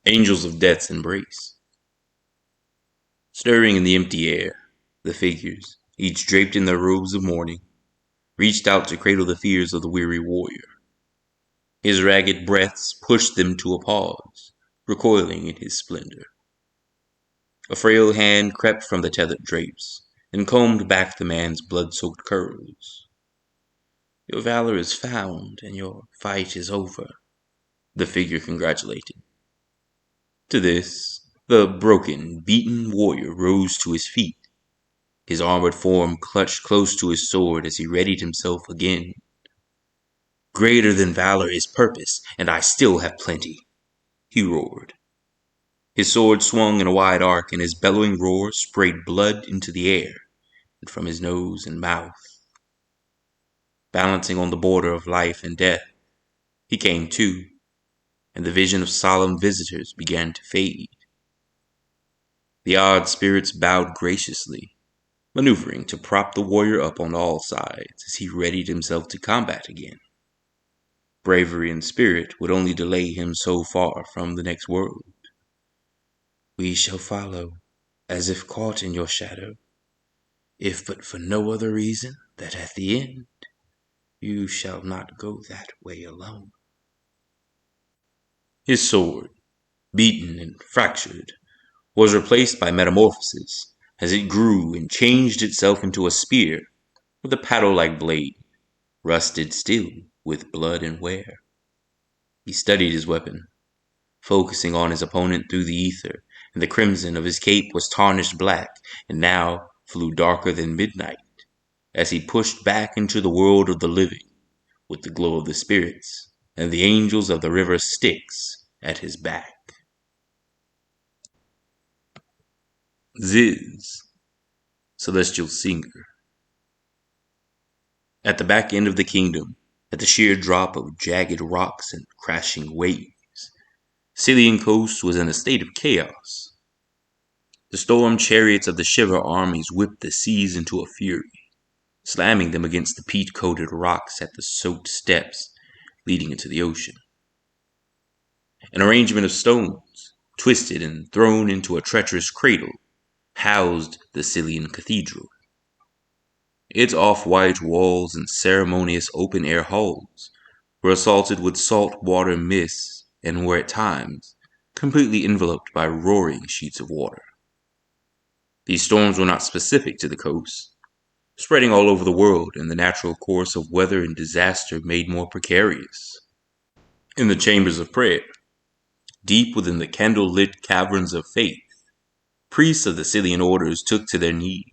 Angels of Death's embrace. Stirring in the empty air, the figures, each draped in their robes of mourning, reached out to cradle the fears of the weary warrior. His ragged breaths pushed them to a pause, recoiling in his splendor. A frail hand crept from the tethered drapes and combed back the man's blood-soaked curls. "Your valor is found, and your fight is over," the figure congratulated. To this, the broken, beaten warrior rose to his feet, his armored form clutched close to his sword as he readied himself again. "Greater than valor is purpose, and I still have plenty," he roared. His sword swung in a wide arc, and his bellowing roar sprayed blood into the air and from his nose and mouth. Balancing on the border of life and death, he came to, and the vision of solemn visitors began to fade. The odd spirits bowed graciously, maneuvering to prop the warrior up on all sides as he readied himself to combat again. Bravery and spirit would only delay him so far from the next world. "We shall follow, as if caught in your shadow, if but for no other reason that at the end you shall not go that way alone." His sword, beaten and fractured, was replaced by metamorphosis as it grew and changed itself into a spear with a paddle-like blade, rusted still with blood and wear. He studied his weapon, focusing on his opponent through the ether, and the crimson of his cape was tarnished black and now flew darker than midnight as he pushed back into the world of the living with the glow of the spirits and the angels of the river Styx at his back. Ziz, Celestial Singer. At the back end of the kingdom, at the sheer drop of jagged rocks and crashing waves, Cylean coast was in a state of chaos. The storm chariots of the Shiver armies whipped the seas into a fury, slamming them against the peat-coated rocks at the soaked steps leading into the ocean. An arrangement of stones, twisted and thrown into a treacherous cradle, housed the Cylean Cathedral. Its off-white walls and ceremonious open-air halls were assaulted with salt-water mists and were at times completely enveloped by roaring sheets of water. These storms were not specific to the coast, spreading all over the world, and the natural course of weather and disaster made more precarious. In the chambers of prayer, deep within the candle-lit caverns of faith, priests of the Cylean orders took to their knees.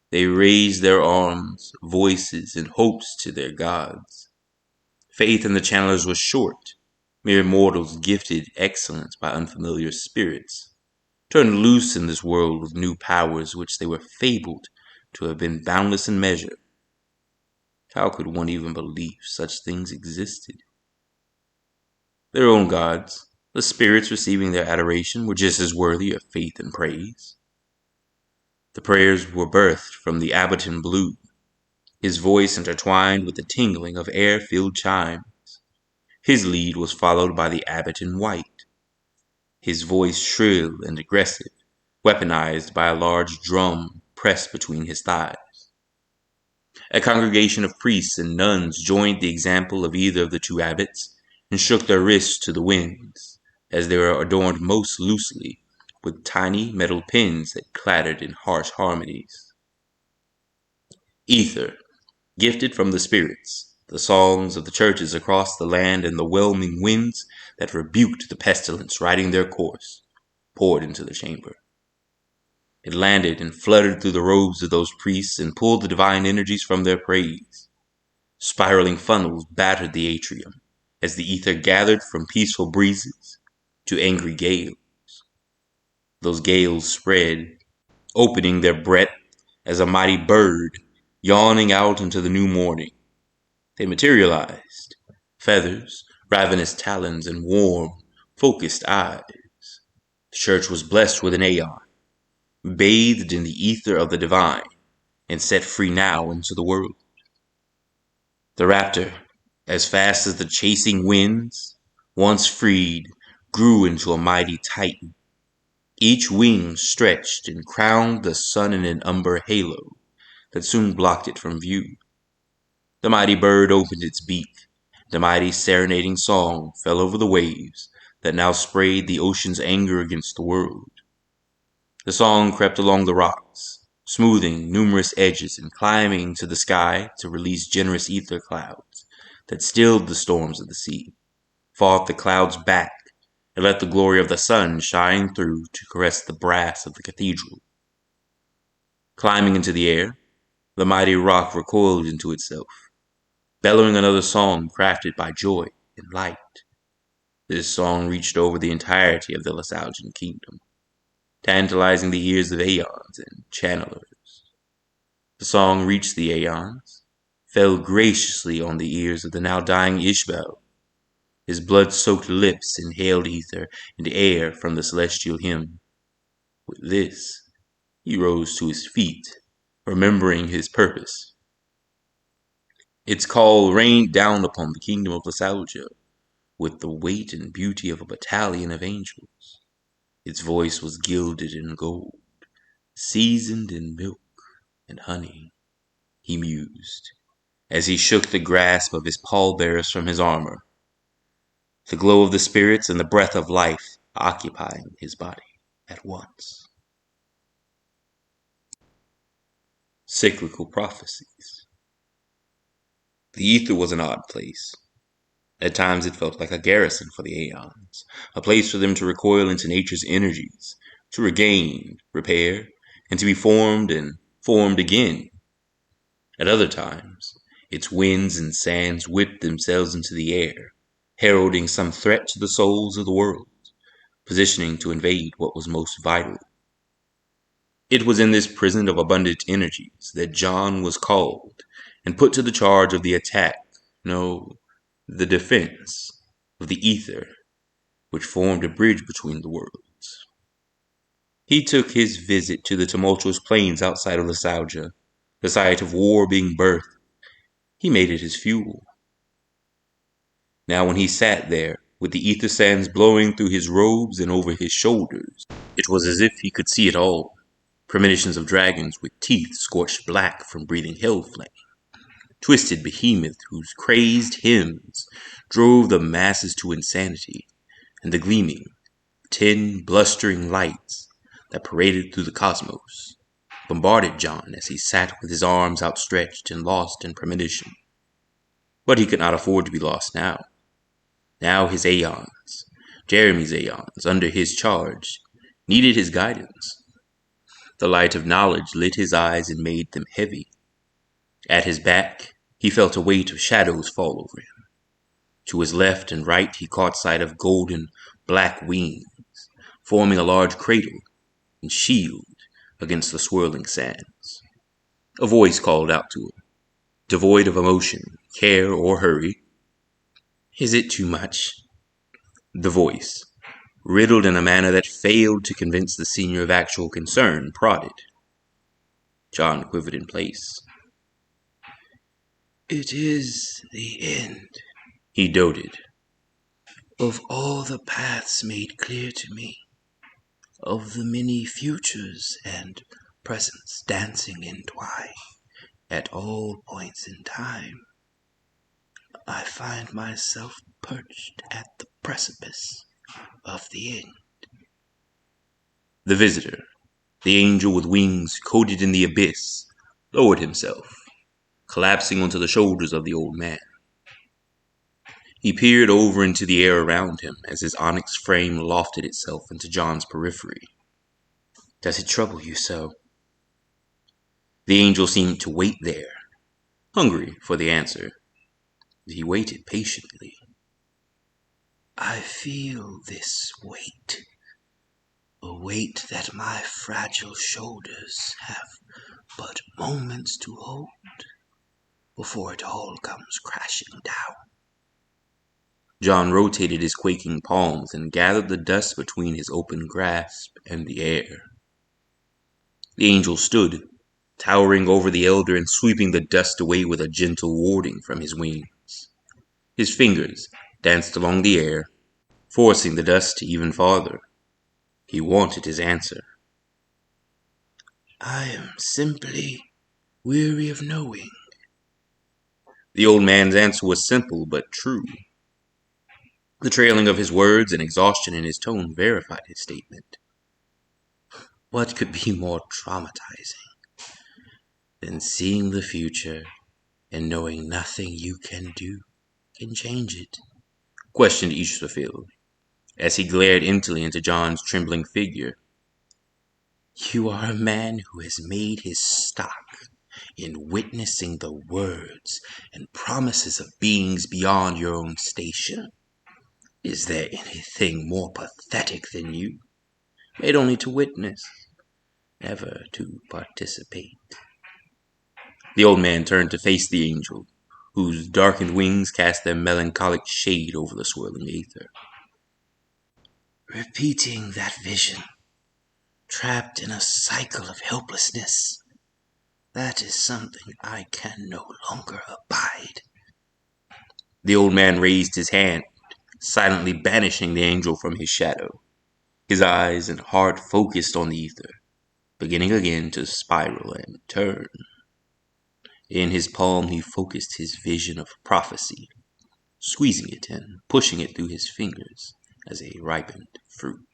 They raised their arms, voices, and hopes to their gods. Faith in the channelers was short, mere mortals gifted excellence by unfamiliar spirits, turned loose in this world with new powers which they were fabled to have been boundless in measure. How could one even believe such things existed? Their own gods, the spirits receiving their adoration, were just as worthy of faith and praise. The prayers were birthed from the abbot in blue, his voice intertwined with the tingling of air-filled chimes. His lead was followed by the abbot in white, his voice shrill and aggressive, weaponized by a large drum pressed between his thighs. A congregation of priests and nuns joined the example of either of the two abbots and shook their wrists to the winds, as they were adorned most loosely with tiny metal pins that clattered in harsh harmonies. Aether, gifted from the spirits, the songs of the churches across the land and the whelming winds that rebuked the pestilence riding their course, poured into the chamber. It landed and fluttered through the robes of those priests and pulled the divine energies from their praise. Spiraling funnels battered the atrium as the ether gathered from peaceful breezes to angry gales. Those gales spread, opening their breadth as a mighty bird yawning out into the new morning. They materialized, feathers, ravenous talons, and warm, focused eyes. The church was blessed with an aeon, bathed in the ether of the divine, and set free now into the world. The raptor, as fast as the chasing winds, once freed, grew into a mighty titan. Each wing stretched and crowned the sun in an umber halo that soon blocked it from view. The mighty bird opened its beak. The mighty serenading song fell over the waves that now sprayed the ocean's anger against the world. The song crept along the rocks, smoothing numerous edges and climbing to the sky to release generous ether clouds that stilled the storms of the sea, fought the clouds back, and let the glory of the sun shine through to caress the brass of the cathedral. Climbing into the air, the mighty rock recoiled into itself, bellowing another song crafted by joy and light. This song reached over the entirety of the Cylean kingdom, tantalizing the ears of aeons and channelers. The song reached the aeons, fell graciously on the ears of the now dying Ishbel. His blood-soaked lips inhaled ether and air from the celestial hymn. With this, he rose to his feet, remembering his purpose. Its call rained down upon the kingdom of Lasalja with the weight and beauty of a battalion of angels. Its voice was gilded in gold, seasoned in milk and honey, he mused, as he shook the grasp of his pallbearers from his armor, the glow of the spirits and the breath of life occupying his body at once. Cyclical Prophecies. The ether was an odd place. At times it felt like a garrison for the aeons, a place for them to recoil into nature's energies, to regain, repair, and to be formed and formed again. At other times, its winds and sands whipped themselves into the air, heralding some threat to the souls of the world, positioning to invade what was most vital. It was in this prison of abundant energies that John was called and put to the charge of the attack, no, the defense of the ether, which formed a bridge between the worlds. He took his visit to the tumultuous plains outside of Lasalja, the site of war being birthed. He made it his fuel. Now when he sat there, with the ether sands blowing through his robes and over his shoulders, it was as if he could see it all. Premonitions of dragons with teeth scorched black from breathing hell flame. Twisted behemoth whose crazed hymns drove the masses to insanity, and the gleaming, 10 blustering lights that paraded through the cosmos bombarded John as he sat with his arms outstretched and lost in premonition. But he could not afford to be lost now. Now his aeons, Jeremy's aeons, under his charge, needed his guidance. The light of knowledge lit his eyes and made them heavy. At his back, he felt a weight of shadows fall over him. To his left and right, he caught sight of golden black wings, forming a large cradle and shield against the swirling sands. A voice called out to him, devoid of emotion, care, or hurry. "Is it too much?" The voice, riddled in a manner that failed to convince the senior of actual concern, prodded. John quivered in place. "It is the end," he doted, "of all the paths made clear to me, of the many futures and presents dancing in twine at all points in time. I find myself perched at the precipice of the end." The visitor, the angel with wings coated in the abyss, lowered himself, collapsing onto the shoulders of the old man. He peered over into the air around him as his onyx frame lofted itself into John's periphery. "Does it trouble you so?" The angel seemed to wait there, hungry for the answer. He waited patiently. "I feel this weight, a weight that my fragile shoulders have but moments to hold before it all comes crashing down." John rotated his quaking palms and gathered the dust between his open grasp and the air. The angel stood, towering over the elder and sweeping the dust away with a gentle warding from his wings. His fingers danced along the air, forcing the dust even farther. He wanted his answer. I am simply weary of knowing. The old man's answer was simple but true. The trailing of his words and exhaustion in his tone verified his statement. What could be more traumatizing than seeing the future and knowing nothing you can do can change it? Questioned Ishwafil, as he glared intently into John's trembling figure. You are a man who has made his stock in witnessing the words and promises of beings beyond your own station. Is there anything more pathetic than you, made only to witness, never to participate? The old man turned to face the angel, whose darkened wings cast their melancholic shade over the swirling aether. Repeating that vision, trapped in a cycle of helplessness, that is something I can no longer abide. The old man raised his hand, silently banishing the angel from his shadow. His eyes and heart focused on the ether, beginning again to spiral and turn. In his palm he focused his vision of prophecy, squeezing it and pushing it through his fingers as a ripened fruit.